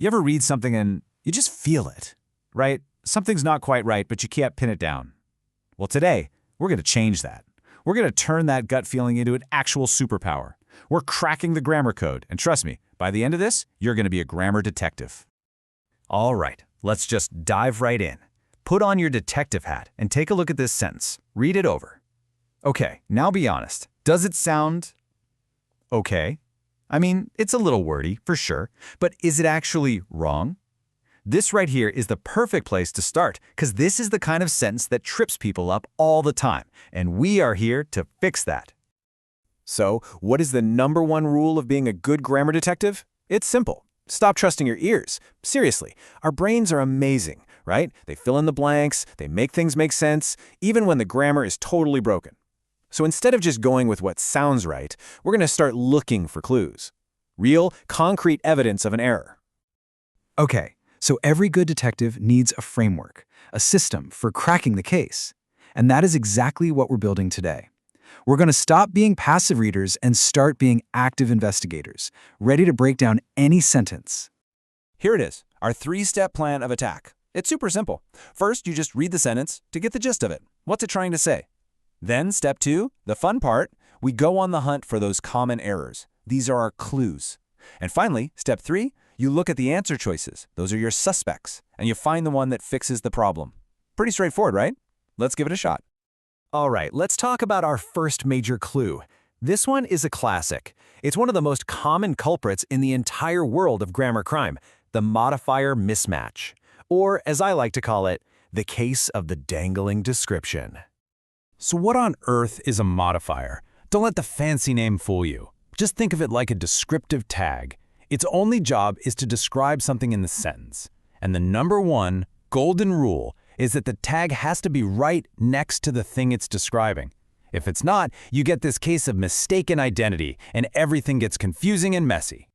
You ever read something and you just feel it, right? Something's not quite right, but you can't pin it down. Well, today, we're going to change that. We're going to turn that gut feeling into an actual superpower. We're cracking the grammar code, and trust me, by the end of this, you're going to be a grammar detective. All right, let's just dive right in. Put on your detective hat and take a look at this sentence. Read it over. Okay, now be honest. Does it sound okay? I mean, it's a little wordy, for sure, but is it actually wrong? This right here is the perfect place to start, because this is the kind of sentence that trips people up all the time, and we are here to fix that. So, what is the #1 rule of being a good grammar detective? It's simple. Stop trusting your ears. Seriously, our brains are amazing, right? They fill in the blanks, they make things make sense, even when the grammar is totally broken. So instead of just going with what sounds right, we're going to start looking for clues. Real, concrete evidence of an error. Okay, so every good detective needs a framework, a system for cracking the case. And that is exactly what we're building today. We're going to stop being passive readers and start being active investigators, ready to break down any sentence. Here it is, our 3-step plan of attack. It's super simple. First, you just read the sentence to get the gist of it. What's it trying to say? Then, step 2, the fun part, we go on the hunt for those common errors. These are our clues. And finally, step 3, you look at the answer choices. Those are your suspects, and you find the one that fixes the problem. Pretty straightforward, right? Let's give it a shot. All right, let's talk about our first major clue. This one is a classic. It's one of the most common culprits in the entire world of grammar crime, the modifier mismatch. Or, as I like to call it, the case of the dangling description. So what on earth is a modifier? Don't let the fancy name fool you. Just think of it like a descriptive tag. Its only job is to describe something in the sentence. And the #1 golden rule is that the tag has to be right next to the thing it's describing. If it's not, you get this case of mistaken identity, and everything gets confusing and messy.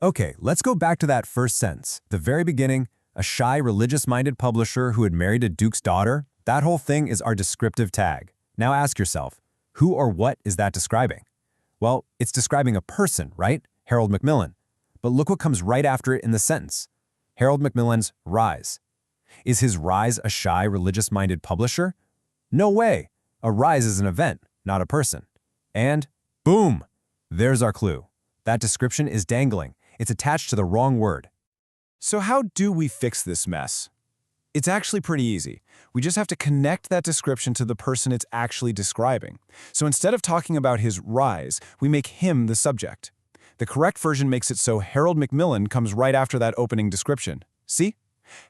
Okay, let's go back to that first sentence. The very beginning, a shy, religious-minded publisher who had married a duke's daughter. That whole thing is our descriptive tag. Now ask yourself, who or what is that describing? Well, it's describing a person, right? Harold Macmillan. But look what comes right after it in the sentence. Harold Macmillan's rise. Is his rise a shy, religious-minded publisher? No way. A rise is an event, not a person. And boom! There's our clue. That description is dangling. It's attached to the wrong word. So how do we fix this mess? It's actually pretty easy. We just have to connect that description to the person it's actually describing. So instead of talking about his rise, we make him the subject. The correct version makes it so Harold Macmillan comes right after that opening description. See?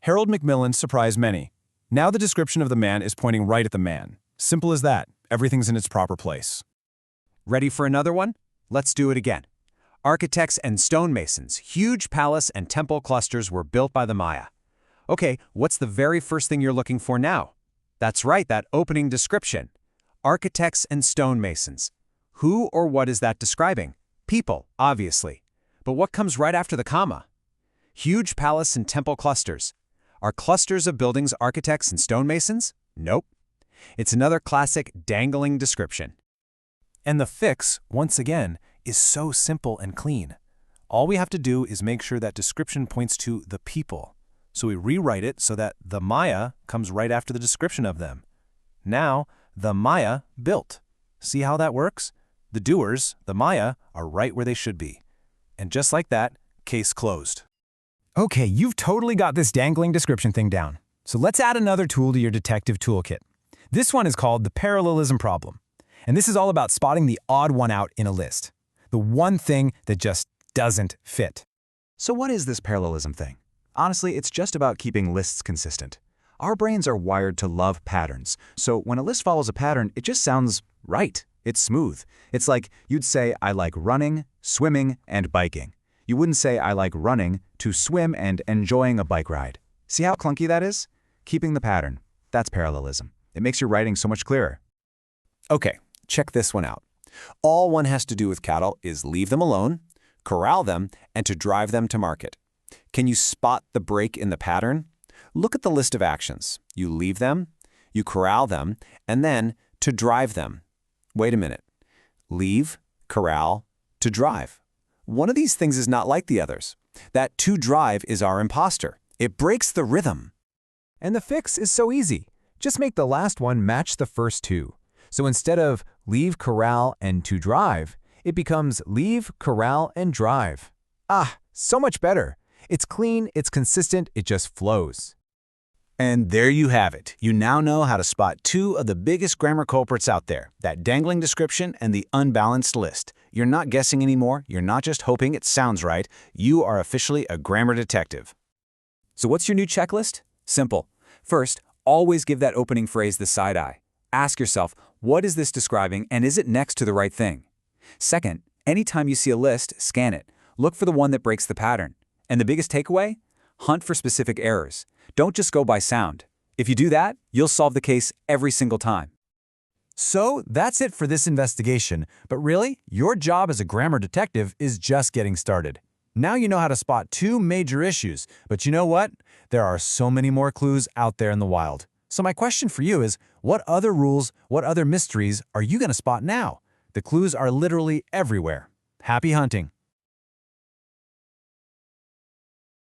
Harold Macmillan surprised many. Now the description of the man is pointing right at the man. Simple as that. Everything's in its proper place. Ready for another one? Let's do it again. Architects and stonemasons, huge palace and temple clusters were built by the Maya. Okay, what's the very first thing you're looking for now? That's right, that opening description. Architects and stonemasons. Who or what is that describing? People, obviously. But what comes right after the comma? Huge palace and temple clusters. Are clusters of buildings architects and stonemasons? Nope. It's another classic dangling description. And the fix, once again, is so simple and clean. All we have to do is make sure that description points to the people. So we rewrite it so that the Maya comes right after the description of them. Now, the Maya built. See how that works? The doers, the Maya, are right where they should be. And just like that, case closed. Okay, you've totally got this dangling description thing down. So let's add another tool to your detective toolkit. This one is called the parallelism problem. And this is all about spotting the odd one out in a list. The one thing that just doesn't fit. So what is this parallelism thing? Honestly, it's just about keeping lists consistent. Our brains are wired to love patterns, so when a list follows a pattern, it just sounds right. It's smooth. It's like you'd say, I like running, swimming, and biking. You wouldn't say, I like running, to swim, and enjoying a bike ride. See how clunky that is? Keeping the pattern. That's parallelism. It makes your writing so much clearer. Okay, check this one out. All one has to do with cattle is leave them alone, corral them, and to drive them to market. Can you spot the break in the pattern? Look at the list of actions. You leave them, you corral them, and then to drive them. Wait a minute. Leave, corral, to drive. One of these things is not like the others. That to drive is our imposter. It breaks the rhythm. And the fix is so easy. Just make the last one match the first two. So instead of leave corral and to drive, it becomes leave corral and drive. Ah, so much better. It's clean, it's consistent, it just flows. And there you have it. You now know how to spot two of the biggest grammar culprits out there, that dangling description and the unbalanced list. You're not guessing anymore. You're not just hoping it sounds right. You are officially a grammar detective. So what's your new checklist? Simple. First, always give that opening phrase the side eye. Ask yourself, what is this describing and is it next to the right thing? Second, anytime you see a list, scan it. Look for the one that breaks the pattern. And the biggest takeaway? Hunt for specific errors. Don't just go by sound. If you do that, you'll solve the case every single time. So that's it for this investigation, but really, your job as a grammar detective is just getting started. Now you know how to spot two major issues, but you know what? There are so many more clues out there in the wild. So my question for you is, what other rules, what other mysteries are you going to spot now? The clues are literally everywhere. Happy hunting!